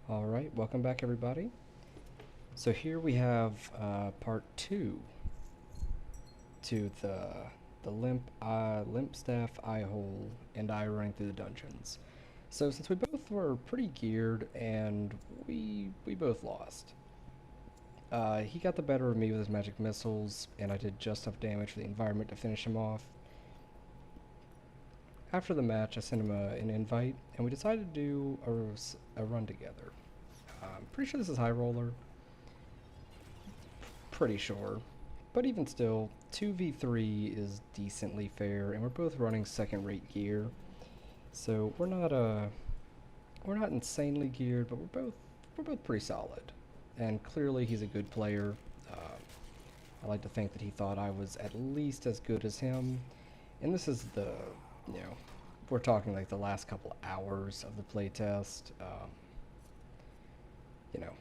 Alright, welcome back everybody. So here we have part 2 to the limp staff eye hole and I running through the dungeons. So since we both were pretty geared and we both lost. He got the better of me with his magic missiles and I did just enough damage for the environment to finish him off. After the match I sent him an invite and we decided to do a run together. I'm pretty sure this is High Roller. Pretty sure. But even still, 2v3 is decently fair, and we're both running second-rate gear. So we're not insanely geared, but we're both pretty solid. And clearly he's a good player. I like to think that he thought I was at least as good as him. And this is you know, we're talking like the last couple hours of the playtest. You know,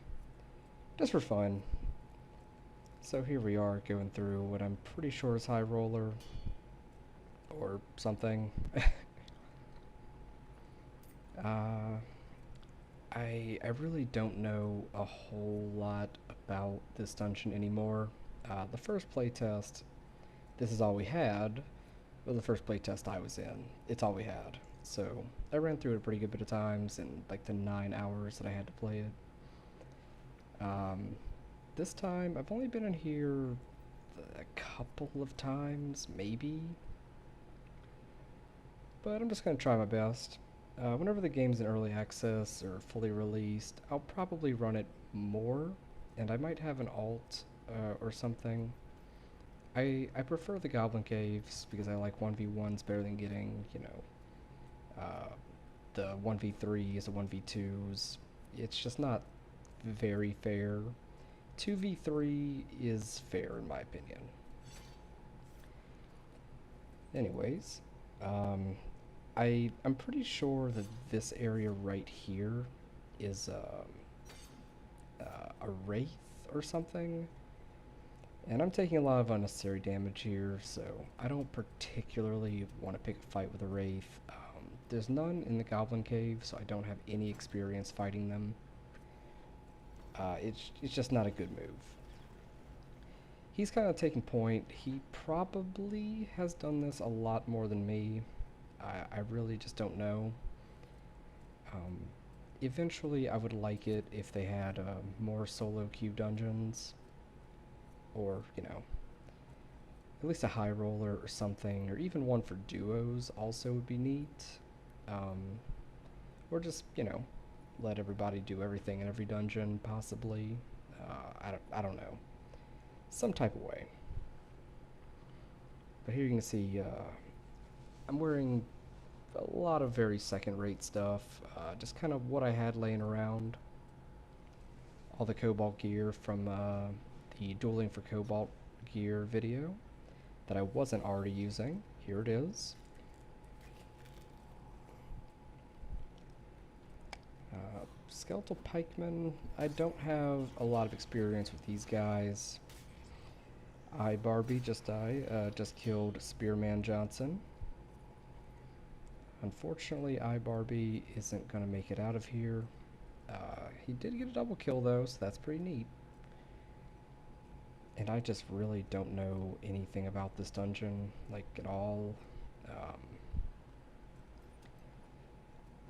just for fun. So here we are going through what I'm pretty sure is High Roller or something. uh, I really don't know a whole lot about this dungeon anymore. The first playtest, this is all we had. Well, the first playtest I was in, it's all we had. So I ran through it a pretty good bit of times in like the 9 hours that I had to play it. This time I've only been in here a couple of times, maybe. But I'm just going to try my best. Whenever the game's in early access or fully released, I'll probably run it more, and I might have an alt or something. I prefer the Goblin Caves because I like 1v1s better than getting, the 1v3s, the 1v2s. It's just not very fair. 2v3 is fair in my opinion. Anyways, um, I'm pretty sure that this area right here is a wraith or something, and I'm taking a lot of unnecessary damage here, so I don't particularly want to pick a fight with a wraith. There's none in the Goblin Cave, so I don't have any experience fighting them. It's just not a good move. He's kind of taking point. He probably has done this a lot more than me. I really just don't know. Um, Eventually, I would like it if they had more solo queue dungeons, or at least a high roller or something, or even one for duos also would be neat. Um, or just let everybody do everything in every dungeon, possibly. I don't know, some type of way. But here you can see I'm wearing a lot of very second-rate stuff, just kind of what I had laying around. All the Cobalt gear from the Dueling for Cobalt gear video that I wasn't already using. Here it is. Skeletal Pikemen, I don't have a lot of experience with these guys. Barbie just died, just killed Spearman Johnson. Unfortunately, Barbie isn't going to make it out of here. He did get a double kill though, so that's pretty neat. And I just really don't know anything about this dungeon, like at all. Um,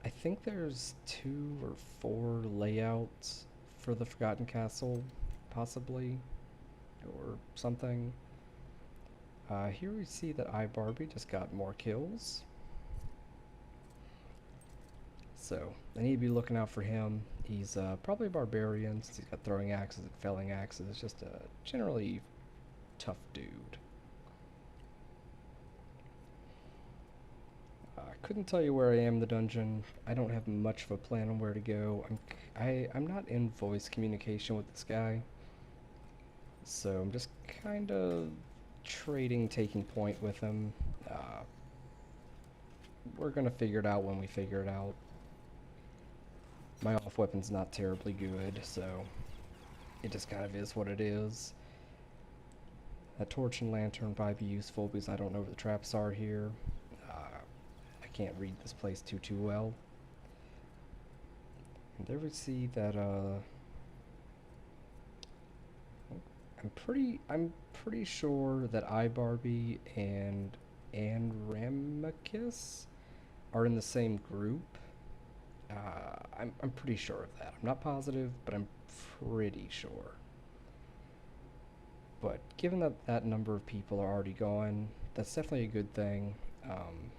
I think there's 2 or 4 layouts for the Forgotten Castle, possibly, or something. Here we see that Barbie just got more kills. So I need to be looking out for him. He's probably a barbarian since he's got throwing axes and felling axes. It's just a generally tough dude. I couldn't tell you where I am in the dungeon. I don't have much of a plan on where to go. I'm not in voice communication with this guy, so I'm just kind of trading taking point with him. We're gonna figure it out when we figure it out. My off weapon's not terribly good, so it just kind of is what it is. A torch and lantern would probably be useful because I don't know where the traps are here. I can't read this place too well. And there we see that I'm pretty sure that iBarbie and Ramachus are in the same group. I'm pretty sure of that. I'm not positive, but I'm pretty sure. But given that that number of people are already gone, that's definitely a good thing. Um,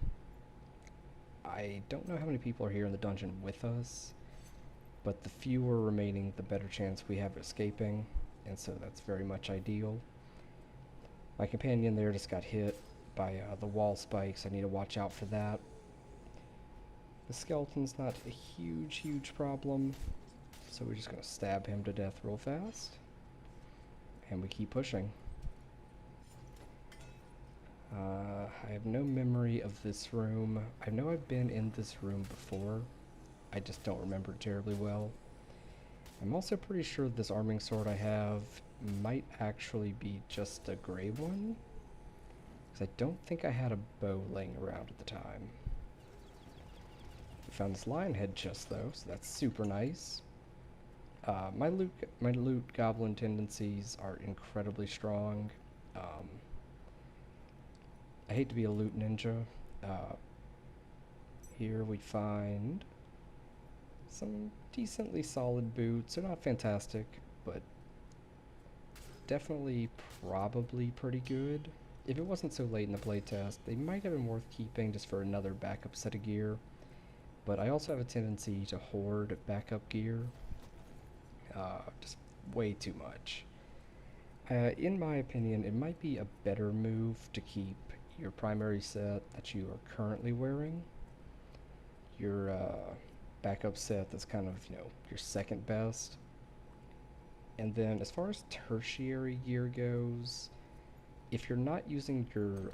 I don't know how many people are here in the dungeon with us, but the fewer remaining, the better chance we have of escaping, and so that's very much ideal. My companion there just got hit by the wall spikes. I need to watch out for that. The skeleton's not a huge problem, so we're just going to stab him to death real fast. And we keep pushing. I have no memory of this room. I know I've been in this room before. I just don't remember it terribly well. I'm also pretty sure this arming sword I have might actually be just a gray one, because I don't think I had a bow laying around at the time. We found this lion head chest though, so that's super nice. My loot goblin tendencies are incredibly strong. Um, I hate to be a loot ninja. Uh, Here we find some decently solid boots. They're not fantastic, but definitely probably pretty good. If it wasn't so late in the playtest, they might have been worth keeping just for another backup set of gear. But I also have a tendency to hoard backup gear. Just way too much. In my opinion, it might be a better move to keep your primary set that you are currently wearing, your backup set that's kind of, your second best. And then as far as tertiary gear goes, if you're not using your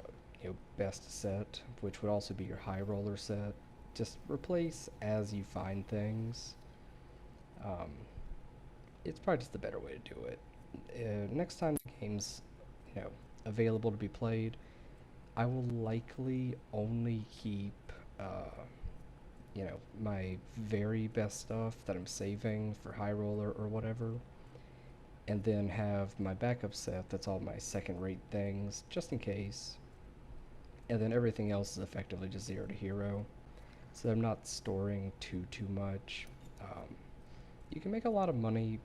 best set, which would also be your high roller set, just replace as you find things. Um, it's probably just the better way to do it. Next time the game's available to be played, I will likely only keep my very best stuff that I'm saving for high roller or whatever, and then have my backup set that's all my second rate things just in case, and then everything else is effectively just 0 to hero, so I'm not storing too much. You can make a lot of money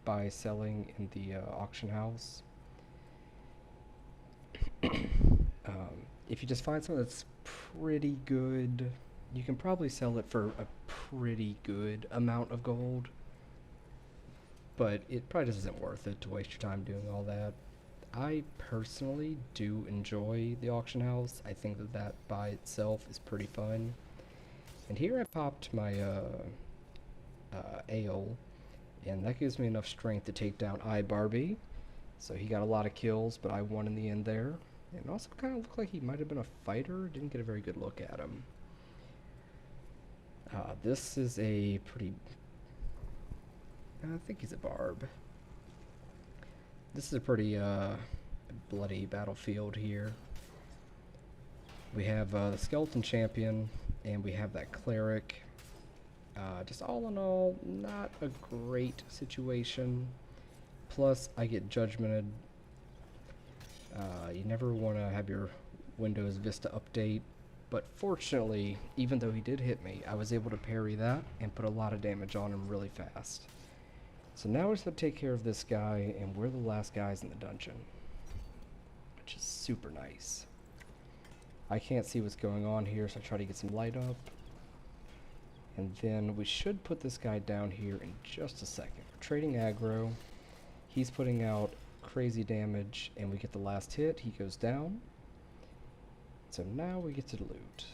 by selling in the auction house. If you just find something that's pretty good, you can probably sell it for a pretty good amount of gold, but it probably just isn't worth it to waste your time doing all that. I personally do enjoy the auction house. I think that by itself is pretty fun. And here I popped my ale, and that gives me enough strength to take down iBarbie. So he got a lot of kills, but I won in the end there. And also kind of looked like he might have been a fighter. Didn't get a very good look at him. This is a pretty... I think he's a barb. This is a pretty bloody battlefield here. We have the skeleton champion, and we have that cleric. Just all in all, not a great situation. Plus, I get judgmented. You never want to have your Windows Vista update, but fortunately, even though he did hit me, I was able to parry that and put a lot of damage on him really fast. So now we're just going to take care of this guy, and we're the last guys in the dungeon, which is super nice. I can't see what's going on here, so I try to get some light up. And then we should put this guy down here in just a second. We're trading aggro. He's putting out crazy damage, and we get the last hit. He goes down. So now we get to loot.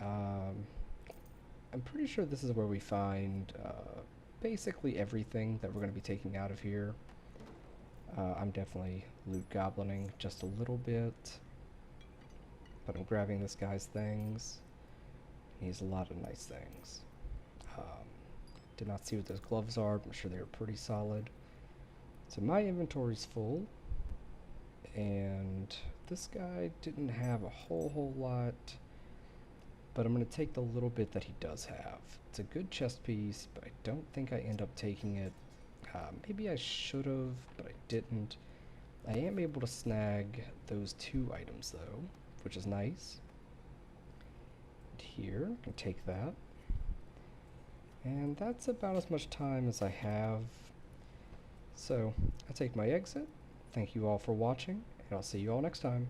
I'm pretty sure this is where we find basically everything that we're going to be taking out of here. I'm definitely loot goblining just a little bit, but I'm grabbing this guy's things. He has a lot of nice things. Did not see what those gloves are, but I'm sure they were pretty solid. So my inventory's full, and this guy didn't have a whole lot. but I'm going to take the little bit that he does have. It's a good chest piece, but I don't think I end up taking it. Maybe I should have, but I didn't. I am able to snag those 2 items though, which is nice. And here, I can take that. And that's about as much time as I have. So, I take my exit. Thank you all for watching, and I'll see you all next time.